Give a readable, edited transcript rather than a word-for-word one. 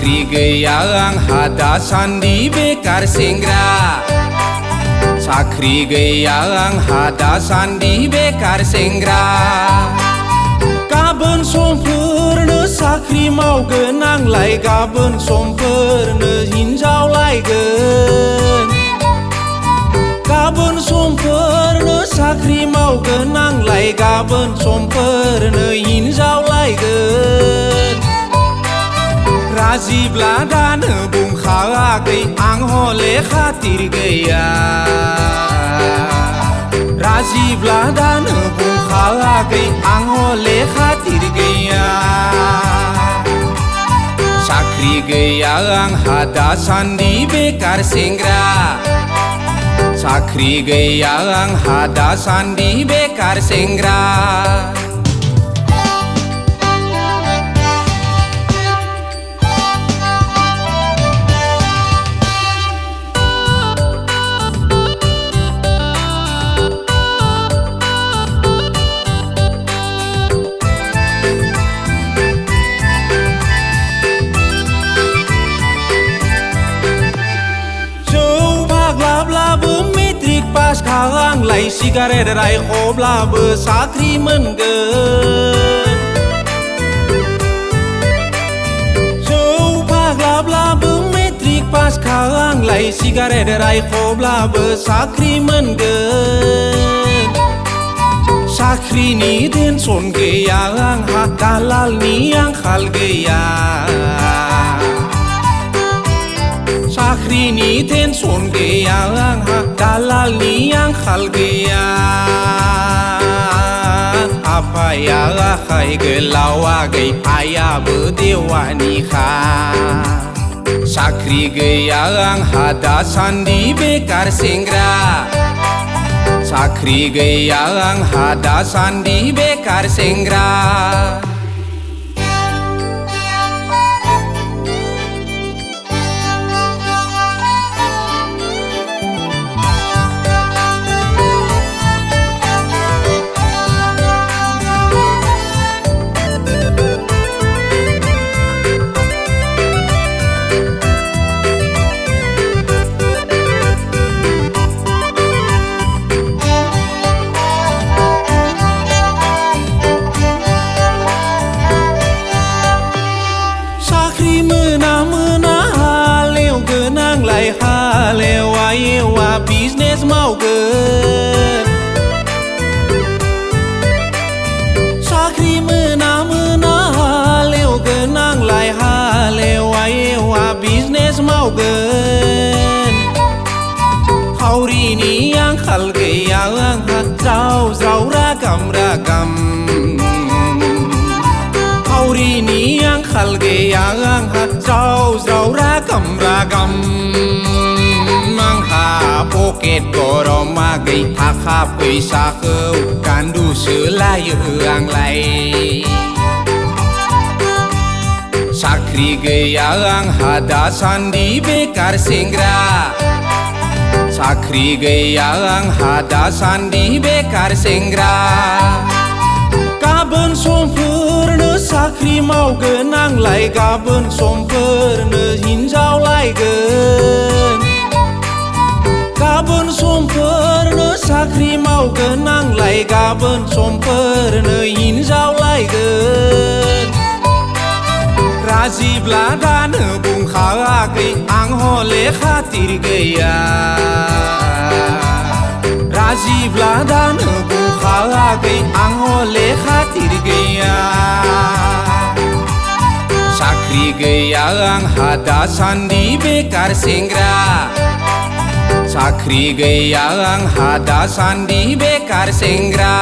साख्रि गैया आंहा दासान्दि बेकार सेंग्रा साख्रि गैया आंहा दासान्दि बेकार सेंग्रा गाबोन समफोरनो साख्रि मावगोन आंलाय गाबोन समफोरनो हिनजाव लायगोन गाबोन समफोरनो साख्रि मावगोन आंलाय गाबोन समफोरनो हिनजाव लायगोन राजिब्ला दानो बुंखायाखै आं हले खातिर गैया राजिब्ला दानो बुंखायाखै आं हले खातिर गैया साख्रि गैया आंहा दासान्दि बेकार सेंग्रा साख्रि गैया आंहा दासान्दि बेकार सेंग्रा पास खालांलाय सिगारेट रायख'ब्लाबो साख्रि मोनगोन जौ फाग्लाब्लाबो मेट्रिक पास खालांलाय सिगारेट रायख'ब्लाबो साख्रि मोनगोन साख्रिनि टेनसन गैया आंहा दालालनि आंखाल गैया साख्रिनि टेनसन गैया आंहा दालालनि आंखाल गैया आफाया आखाइ गोलाव आगै आइयाबो देवानिखा साख्रि गैया आंहा दासान्दि बेकार सेंग्रा साख्रि गैया आंहा दासान्दि बेकार सेंग्रा हालेवा एवा बिजनेस मावगोन साख्रि मोना हालेवगोन आंलाय हालेवा एवा बिजनेस मावगोन खावरिनि आंखाल गैया आंहा ज्राव ज्राव रागाम खावरिनि आंखाल गैया आंहा ज्राव ज्राव रागाम आंहा पकेट गरम आगै थाखा फैसाखौ गान्दुसो लायो आंलाय साख्रि गैया आंहा दासान्दि बेकार सेंग्रा साख्रि गैया आंहा दासान्दि बेकार सेंग्रा गाबोन समफोरनो साख्रि मावगोन आंलाय गाबोन समफोरनो हिनजाव लायगोन गाबोन समफोरनो साख्रि मावगोन आंलाय गाबोन समफोरनो हिनजाव लायगोन राजिब्ला दानो बुंखायाखै आं हले खातिर गैया राजिब्ला दानो बुंखायाखै आं हले खातिर गैया साख्रि गैया आंहा दासान्दि बेकार सेंग्रा साख्रि गैया आंहा दासान्दि बेकार सेंग्रा